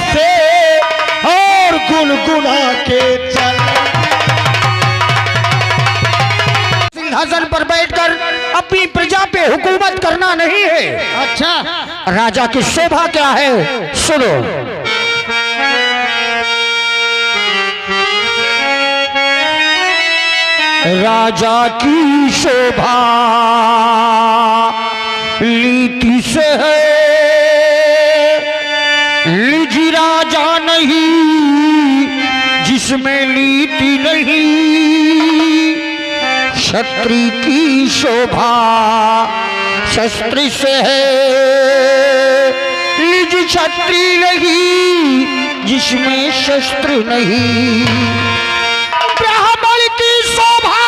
से और गुनगुना के चल। सिंहासन पर बैठकर अपनी प्रजा पे हुकूमत करना नहीं है। अच्छा, राजा की शोभा क्या है सुनो। राजा की शोभा लीति से है, निज राजा नहीं जिसमें लीति नहीं। क्षत्रिय की शोभा शस्त्र से है, निज क्षत्रिय नहीं जिसमें शस्त्र नहीं। ब्राह्मण की शोभा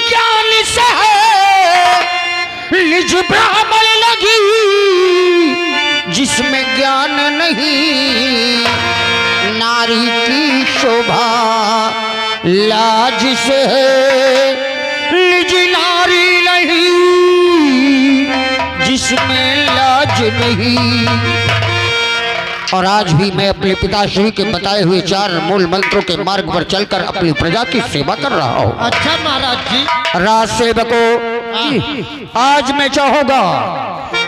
ज्ञान से है, निज ब्राह्मण लगी जिसमें ज्ञान नहीं। नारी की शोभा लाज से है, निज नारी नहीं जिसमें लाज नहीं। और आज भी मैं अपने पिताश्री के बताए हुए 4 मूल मंत्रों के मार्ग पर चलकर अपनी प्रजा की सेवा कर रहा हूँ। अच्छा महाराज जी। राज सेवकों, आज मैं चाहूंगा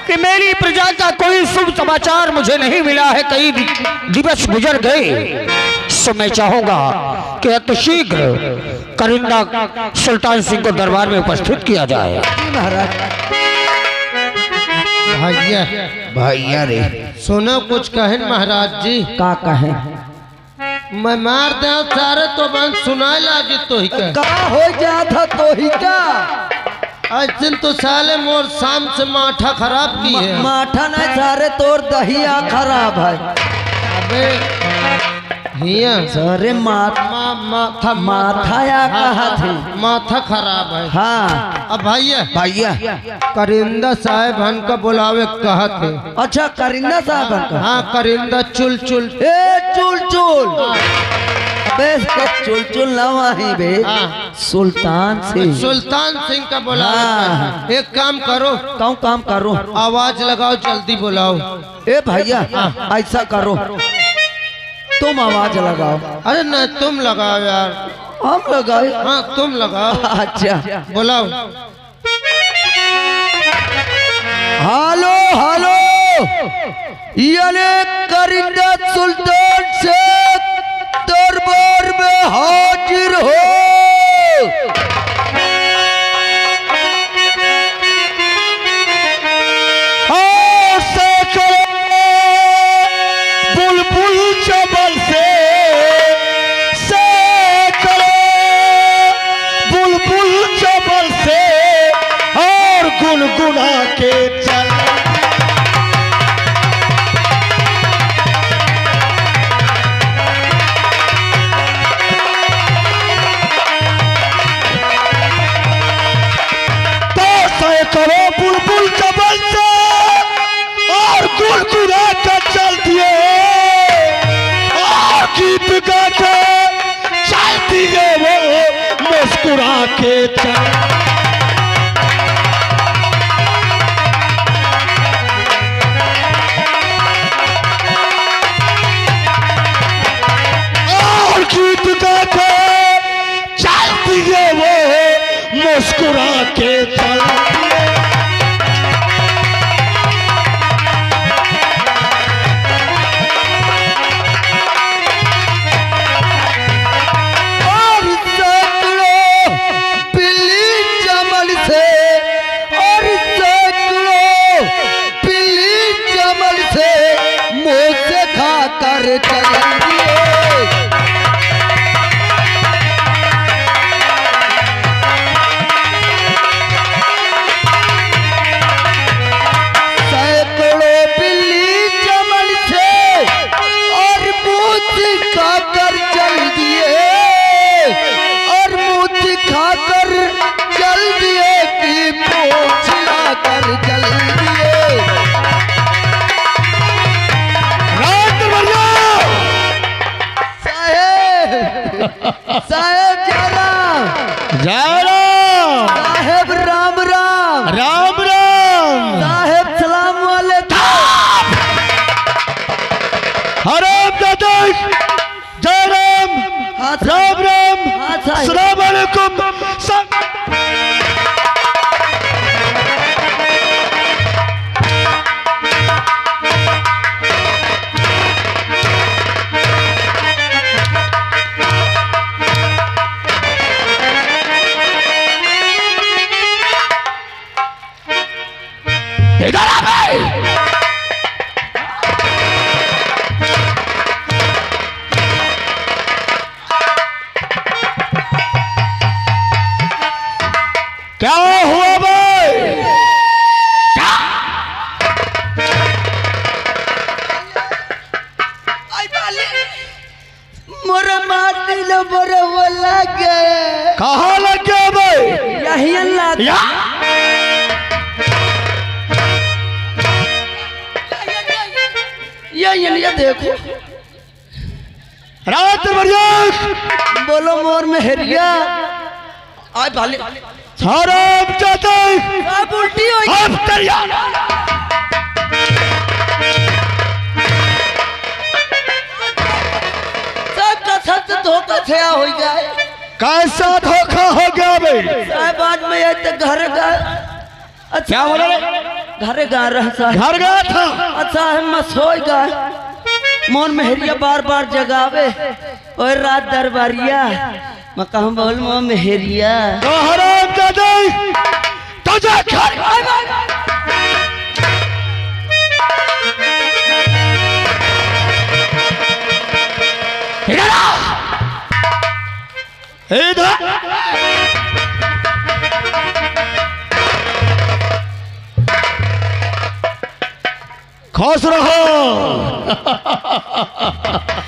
कि मेरी प्रजा का कोई शुभ समाचार मुझे नहीं मिला है, कई दिवस गुजर गए। सो मैं चाहूंगा कि अतिशीघ्र करिंदा सुल्तान सिंह को दरबार में उपस्थित किया जाए। महाराज भैया भैया रे सुनो कुछ कहें महाराज जी। का कहे मैं मार दे सारे तो बंद सुनाए लागे तो ही कह। का हो जाता तो ही का। आज दिन तो साले मोर शाम से माठा खराब की है। माठा नहीं सारे तोर दहिया खराब है। अबे हिया सारे माथा माथा या कहा थी माथा खराब है। हाँ अब भैया भैया करिंदा साहब हन का बुलावे कहा थे। अच्छा करिंदा साहब का। हाँ करिंदा चुल चुल ए चुल चुल बे चुल चुल ना वहीं बे हाँ। सुल्तान से सुल्तान सिंह का बुलावे हाँ। कहा। एक काम करो कौन काम करो आवाज लगाओ जल्दी बुलाओ। ए भैया ऐसा करो तुम आवाज लगाओ। अरे नहीं तुम लगाओ यार। हम लगाए। हाँ तुम लगाओ। अच्छा बुलाओ। हेलो हेलो ये करिंदा सुल्तान से दरबार में हाजिर हो। बुलबुल चबल से बुलबुल चबल से और गुनगुना के चल। करो बुलबुल चबल से और गुनगुना के चल दिए और गीत गा के चल दिए वो मुस्कुरा के चल। और गीत गा के चल दिए वो मुस्कुरा के चल। बिल्ली राम राम साहेब सलाम वालेकुम। हराम दादा जय राम हाँ साहब। राम राम हाँ साहब। सलाम वालेकुम इधर आ भाई। क्या हुआ भाई? क्या? मोरा माटी लो मोरा वो लग गए। कहाँ लग गया भाई? यही अल्लाह या ये देखो। रात बढ़िया बोलो मोर मेहरिया। आय भाले हराम जाते आप उल्टी हो हम तैयार। सब का सच धोखा थया हो गया। कैसा धोखा हो गया भाई? साहब आज मैं ये तो घर का क्या हो रहा है? घरे गा रहा साहब। घर गया था। अच्छा है मैं सोई गा। मोर मेहरिया बार बार जगावे और रात दरबारिया मैं कहूँ बोल मोर मेहरिया। तो हराम जाते तुझे घर इधर आ। इधर खुश रहो।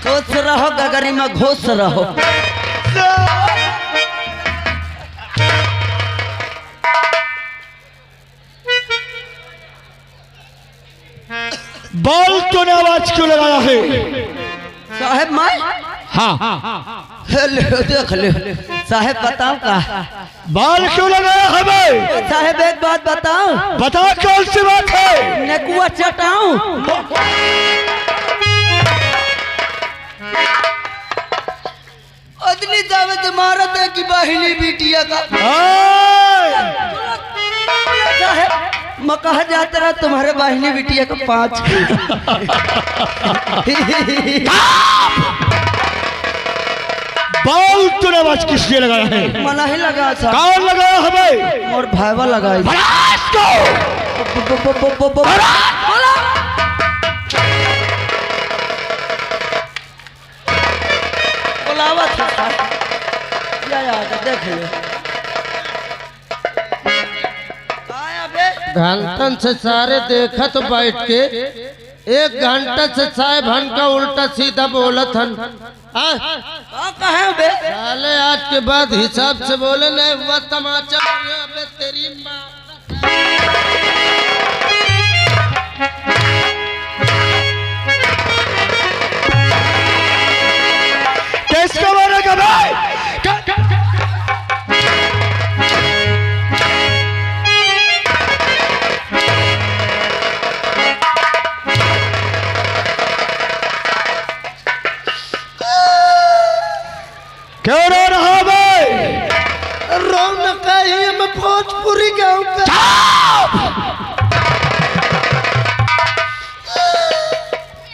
खुश रहो गगरी में घुस रहो। बाल तूने आवाज क्यों लगाया है? साहेब मैं हाँ ले देख ले साहेब बताओ का। बाल क्यों लगाया है भाई? साहेब एक बात बताओ। बता कौन सी बात है? नेकुआ चटाऊं। अदली दावत मारत है कि बाहिनी बिटिया का। साहेब मैं कहा जाता रहा तुम्हारे बाहिनी बिटिया का 5 बाल तूने आवाज किसने लगाया है? मना ही लगा था। कौन लगाया है भाई? और भाईवा लगाई। बरात को बुलावा था। या देख लो। घंटन से सारे देखा तो बैठ के 1 घंटा से साहेब हन का उल्टा सीधा बोलत हन। कहे बे साले आज के बाद हिसाब से बोले नहीं हुआ तमाचा बे तेरी माँ। किसको मारेगा भाई? क्यों रो रहा भाई? रौनक आई है मैं भोजपुरी गाँव का।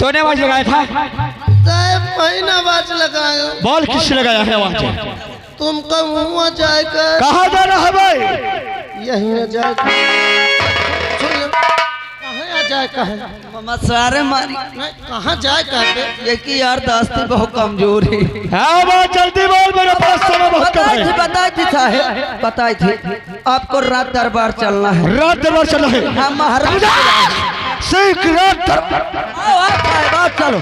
तूने आवाज लगाया था? साहेब महीना आवाज लगायो। बॉल किसने लगाया है आवाज? तुमका हुआ जाएगा। कहाँ जा रहा है भाई? यही न जाए कहाँ आ जाए कहे सारे मारी कहाँ जाए कहते ये की यार दास्ती बहुत कमजोर है। हाँ बात जल्दी बोल, मेरे पास समय बहुत कम है। बताई थी साहेब बताई थी आपको रात दरबार चलना है। रात दरबार चलना है? हाँ महाराज सिख रात दरबार। आओ आप साहेब आप चलो।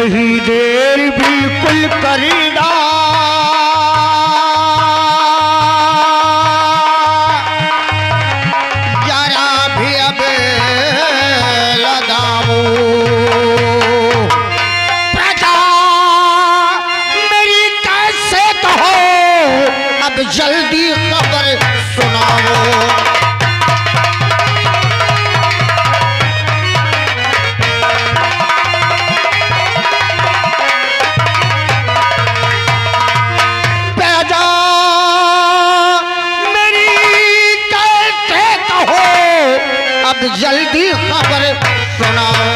नहीं देर बिल्कुल करीना, जरा भी अब लगाओ। प्रजा मेरी कैसे कहो, अब जल्दी खबर सुनाओ। जल्दी खबर सुनाओ।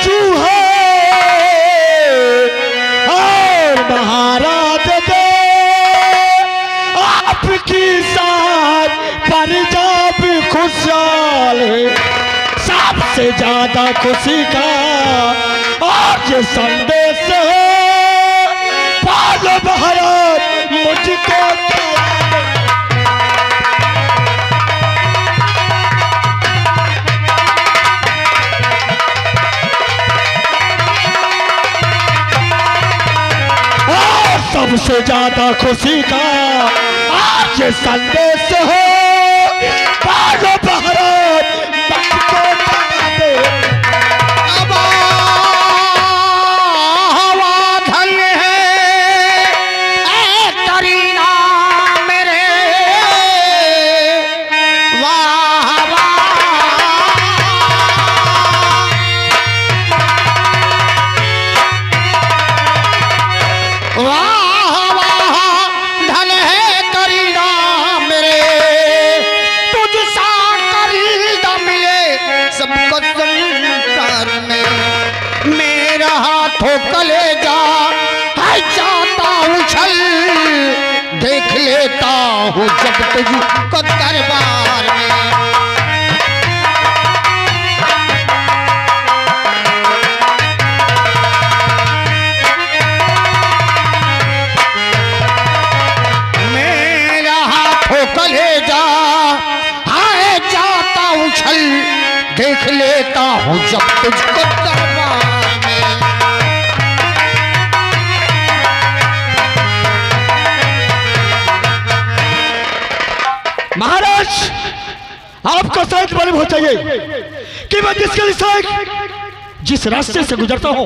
चूहे और महाराज दे आपकी साथ पंजाब खुशहाल है। सबसे ज्यादा खुशी का आज ये संदेश है, पालो भारत मुझको सबसे ज्यादा खुशी का आज ये संदेश है, पालो भारत मुझको कलेजा है जाता उछल, देख लेता हूँ जब तुझको दरबार में। मेरा हाथों कलेजा है जाता उछल, देख लेता हूँ जब तुझको दरबार में। महाराज आपका शायद मालूम हो चाहिए कि मैं जिस रास्ते से गुजरता हूँ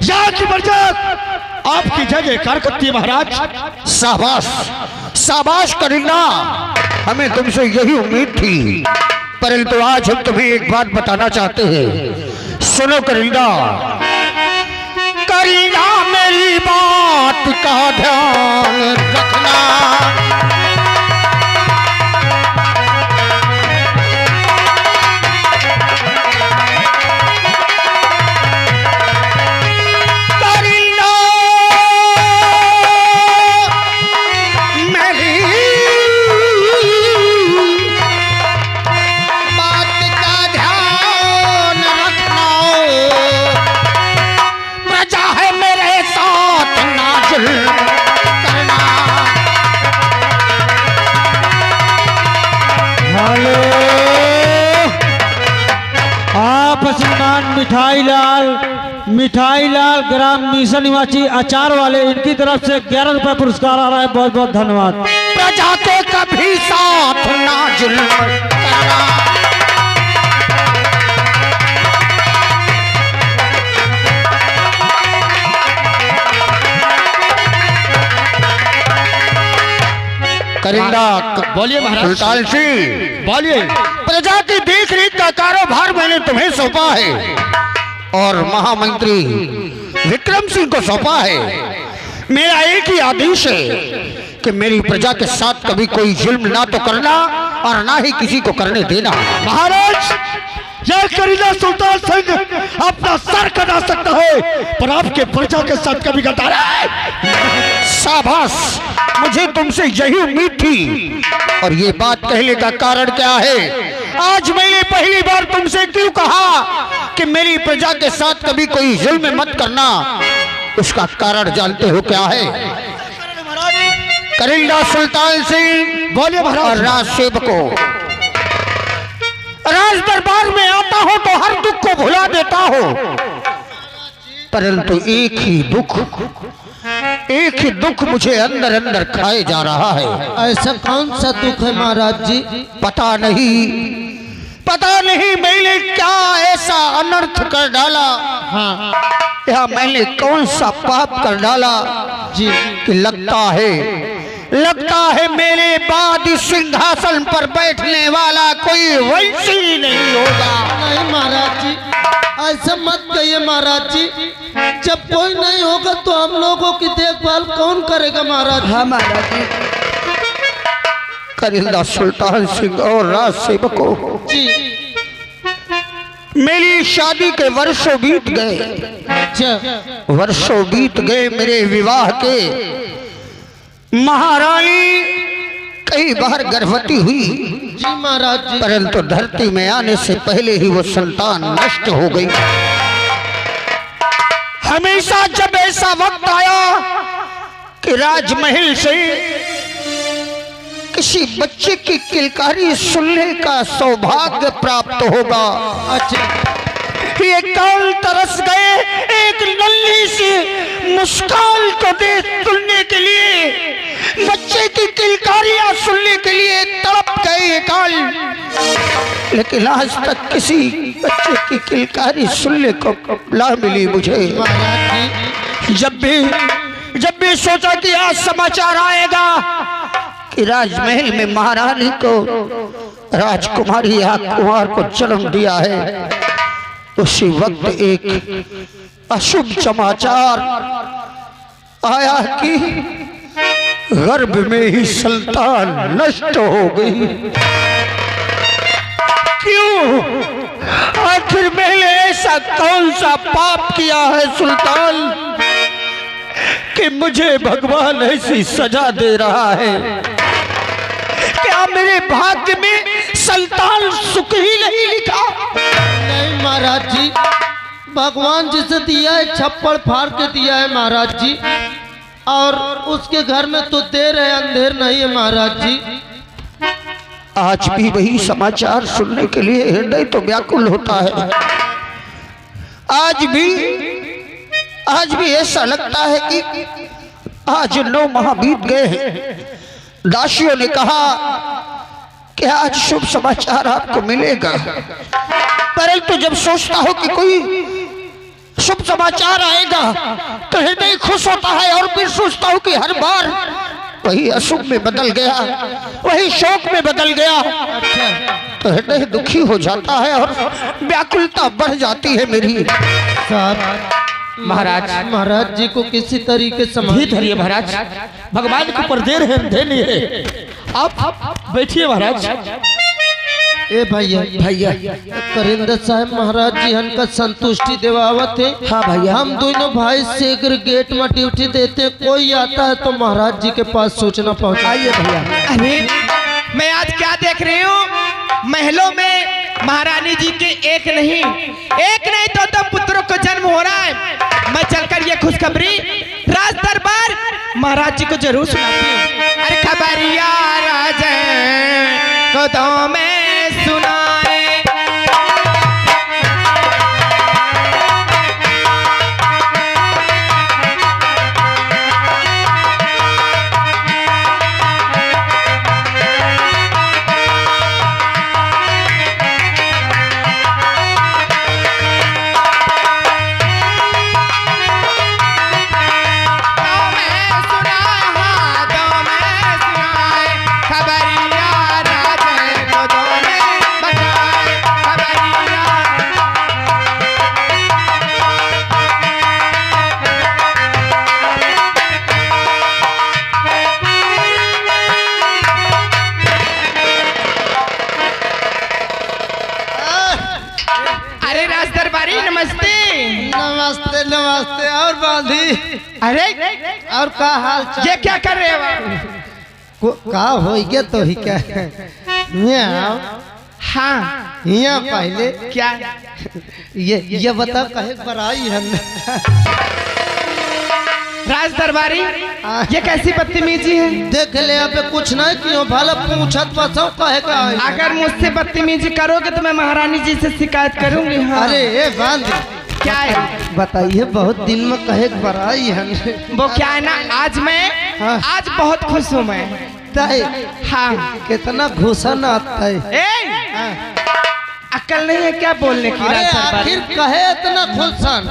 यहाँ की बरकत आपकी जय जयकार करती है। महाराज शाबाश शाबाश करीना, हमें तुमसे यही उम्मीद थी, परंतु आज हम तुम्हें एक बात बताना चाहते हैं। सुनो करीना, करीना मेरी बात का ध्यान रखना। मिठाई लाल ग्राम मिशन निवासी अचार वाले, इनकी तरफ से 11 रुपए पुरस्कार आ रहा है। बहुत बहुत धन्यवाद। प्रजा के कभी साथ ना जुल्म करना। करिंदा बोलिए महाराज। सुल्तान सिंह बोलिए। प्रजा की देख रेख का कारोबार मैंने तुम्हें सौंपा है और महामंत्री विक्रम सिंह को सौंपा है। मेरा एक ही आदेश है कि मेरी प्रजा के साथ कभी कोई जुल्म ना तो करना और ना ही किसी को करने देना। महाराज यह करीना सुल्तान सिंह अपना सर कटा सकता है पर आपके प्रजा के साथ कभी गद्दार है। शाबाश, मुझे तुमसे यही उम्मीद थी। और ये बात कहने का कारण क्या है? आज मैंने पहली बार तुमसे क्यों कहा कि मेरी प्रजा के साथ कभी कोई जुल्म मत करना, उसका कारण जानते हो क्या है? करिंदा सुल्तान सिंह बोले और राज सेवकों, राज दरबार में आता हो तो हर दुख को भुला देता हो, परंतु एक ही दुख मुझे अंदर अंदर खाए जा रहा है। ऐसा कौन सा दुख है महाराज जी? पता नहीं मैंने क्या ऐसा अनर्थ कर डाला, हाँ या मैंने कौन सा पाप कर डाला जी कि लगता है मेरे बाद इस सिंहासन पर बैठने वाला कोई वंशी नहीं होगा। नहीं महाराज जी, ऐसा मत कहिए महाराज जी। जब कोई नहीं होगा तो हम लोगों की देखभाल कौन करेगा महाराज? हाँ महाराज जी। करिंदा सुल्तान सिंह और राज सेवकों, जी मेरी शादी के वर्षों बीत गए, वर्षों बीत गए मेरे विवाह के। महारानी कई बार गर्भवती हुई जी महाराज जी, परंतु धरती में आने से पहले ही वो संतान नष्ट हो गई। हमेशा जब ऐसा वक्त आया कि राजमहल से किसी बच्चे की किलकारी सुनने का सौभाग्य प्राप्त होगा, अच्छा ये काल तरस गए एक नन्ही सी मुस्कान को देख सुनने के लिए, बच्चे की किलकारियां सुनने के लिए तड़प गए ये काल। लेकिन आज तक किसी बच्चे की किलकारी सुनने को ना मिली मुझे। जब भी सोचा कि आज समाचार आएगा कि राजमहल में महारानी को राजकुमारी या कुंवर को जन्म दिया है, उसी वक्त एक अशुभ समाचार आया कि गर्भ में ही संतान नष्ट हो गई। क्यों? आखिर मैंने ऐसा कौन सा पाप किया है सुल्तान कि मुझे भगवान ऐसी सजा दे रहा है? क्या मेरे भाग्य में संतान सुख ही नहीं लिखा? नहीं महाराज जी, भगवान जिसे दिया है छप्पड़ फाड़ के दिया है महाराज जी, और उसके घर में तो देर है अंधेर नहीं है महाराज जी। आज भी वही समाचार सुनने के लिए हृदय तो व्याकुल होता है। आज भी ऐसा लगता है कि आज 9 माह बीत गए हैं। दासियों ने कहा कि आज शुभ समाचार आपको मिलेगा, परंतु जब सोचता हो कि कोई शुभ समाचार आएगा तो हृदय खुश होता है, और फिर सोचता हूँ कि हर बार वही अशुभ में बदल गया, वही शोक में बदल गया, तो हृदय दुखी हो जाता है और व्याकुलता बढ़ जाती है मेरी। महाराज जी को किसी तरीके से धरिए महाराज, भगवान के ऊपर देर है अंधेर नहीं है। आप बैठिए महाराज। ए भैया करिंदा साहब महाराज जी हन संतुष्टि देवावत है। हाँ भैया, हम दोनों भाई से गेट में ड्यूटी देते, कोई आता है तो महाराज जी के पास सूचना पहुंचाइए भैया। अरे मैं आज क्या देख रही हूँ, महलों में महारानी जी के एक नहीं तो पुत्रों को जन्म हो रहा है। मैं चलकर ये खुशखबरी राज दरबार महाराज जी को जरूर सुनाती हूँ। अरे खबरिया राजा को दो में सुनाए, नमस्ते नमस्ते। और बांधी, अरे और का हाल चाल? ये क्या कर रहे हो? का हो गया तो ही क्या है? हाँ यहाँ पहले क्या ये बता कहे बराई हम राज दरबारी ये कैसी बदतमीजी है? देख ले अबे कुछ नहीं क्यों भला पूछत बसो कहे का है। अगर मुझसे बदतमीजी करोगे तो मैं महारानी जी से शिकायत करूंगी। हाँ। अरे ये बांध क्या है बताइए, बहुत दिन में कहे बराई है। वो क्या है ना, आज मैं हाँ। आज बहुत खुश हूँ मैं। हाँ। कितना घुसन आता है। अक्ल नहीं है क्या बोलने की? अरे राज दरबारी आखिर कहे इतना घुसन।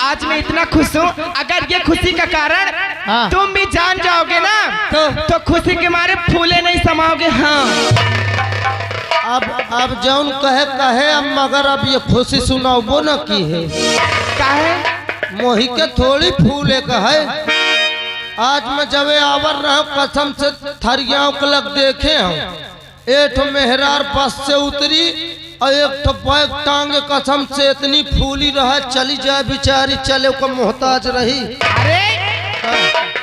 आज मैं इतना खुश हूँ, अगर ये खुशी का कारण हाँ। तुम भी जान जाओगे ना तो खुशी के मारे फूले नहीं समाओगे। हाँ। अब जौन कहे अब मगर अब ये खुशी सुनाओ न की है। काहे? मोही के थोड़ी फूले का है। आज मैं जब आवर रहा कसम से थरियाओं के लग देखे हम, एक मेहरार बस से उतरी और एक तो बैग टांगे कसम से इतनी फूली रहा चली जाए बेचारी, चले को मोहताज रही। अरे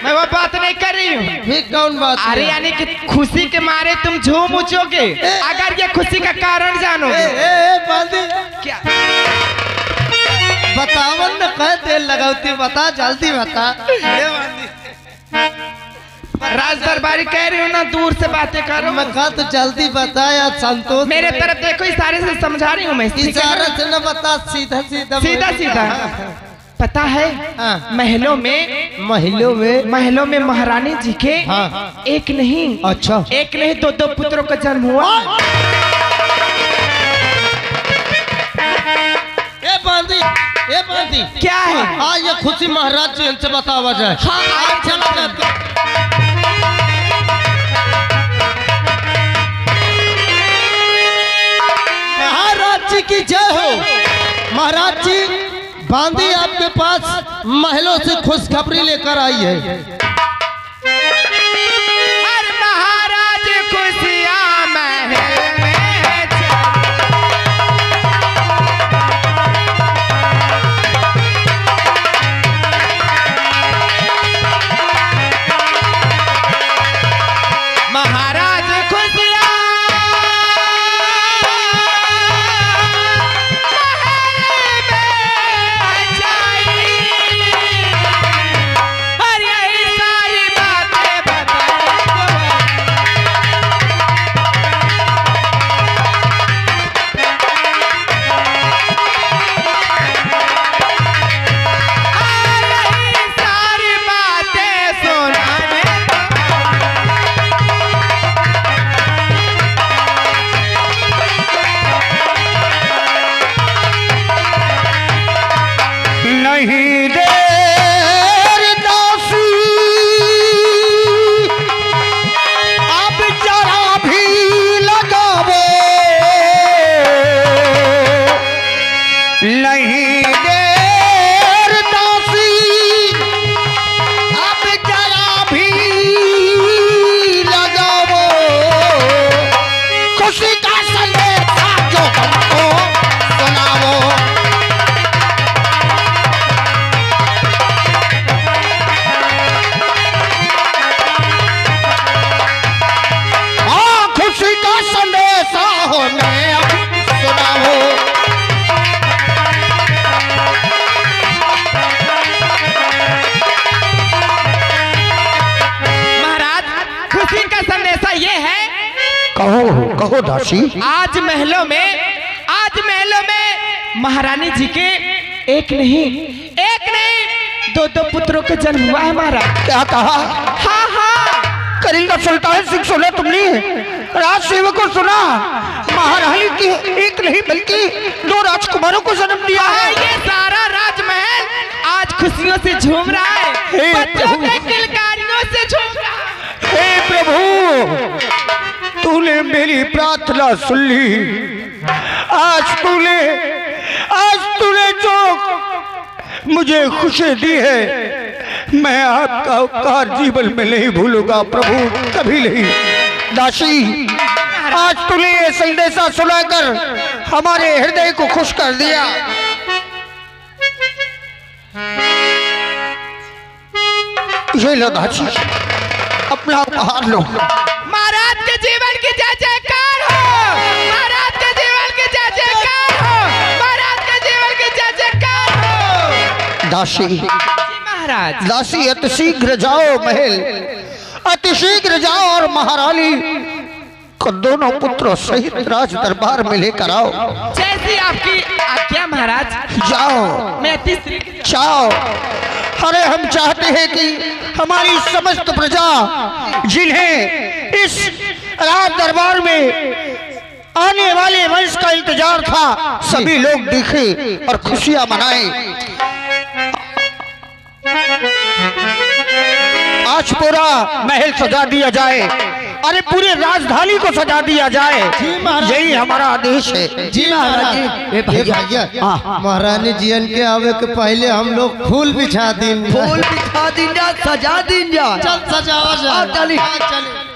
मैं वो बात नहीं कर रही हूँ। भी कौन बात? अरे यानी कि खुशी के मारे तुम झूम उठोगे अगर ये खुशी का कारण जानोगे। क्या बतावन न कह तेल लगाती, बता जल्दी बता। राज दरबारी कह रही हूँ ना, दूर से बातें करो। मैं कहा तो जल्दी बता यार संतोष। मेरे तरफ देखो, इशारे से समझा रही हूँ मैं। इशारे से न बता, सीधा सीधा सीधा सीधा। पता है हाँ। महलों में महारानी जी के हाँ। एक नहीं, अच्छा एक नहीं दो पुत्रों का जन्म हुआ। ए बांधी क्या है? आज ये खुशी महाराज जी हमसे बतावा जाए। हाँ, आज चला जाते। महाराज जी की जय हो। महाराज जी बांधी आपके पास महलों से खुशखबरी लेकर आई है। हर महाराज खुशियां महल में महाराज खुशियां नहीं देर दासी अब जरा भी लगावे, नहीं देर दासी अब जरा भी लगावो, खुशी का संदेशा जो हमको सुनावो। कहो दासी। आज महलों में महारानी जी के एक नहीं दो पुत्रों का जन्म हुआ है। हमारा क्या कहा? हाँ करिंदा सुल्तान सिंह सुना तुमने? राज सेवक को सुना? महारानी की एक नहीं बल्कि 2 राजकुमारों को जन्म दिया है। ये सारा राजमहल आज खुशियों से झूम रहा है, बच्चों के किलकारियों से झूम रहा है। हे प्रभु, तूने मेरी प्रार्थना सुन ली। आज तूने जो मुझे खुशी दी है, मैं आपका उपकार जीवन में नहीं भूलूंगा प्रभु, कभी नहीं। दासी, आज तूने ये संदेशा सुनाकर हमारे हृदय को खुश कर दिया। ये लो दासी, अपना उपहार लो। महाराज के जीवन की जय जयकार हो, महाराज के जीवन की जय जयकार हो, महाराज के जीवन की जय जयकार हो। दासी जी महाराज। दासी अति शीघ्र जाओ महल, अति शीघ्र जाओ और महारानी को दोनों पुत्रों सहित राज दरबार में लेकर आओ। जैसी आपकी आज्ञा महाराज। जाओ मैं अति शीघ्र जाओ। अरे हम चाहते हैं कि हमारी समस्त प्रजा जिन्हें इस राज दरबार में आने वाले वंश का इंतजार था, सभी लोग देखें और खुशियां मनाएं। आज पूरा महल सजा दिया जाए, अरे पूरे राजधानी को सजा दिया जाए, यही हमारा आदेश है। जी महाराज जी। ए भैया, भैया महारानी जीवन के आवे के पहले हम लोग फूल बिछा दिन फूल बिछा दिन जा, सजा दिन जा। चल सजावा आ, चली। चली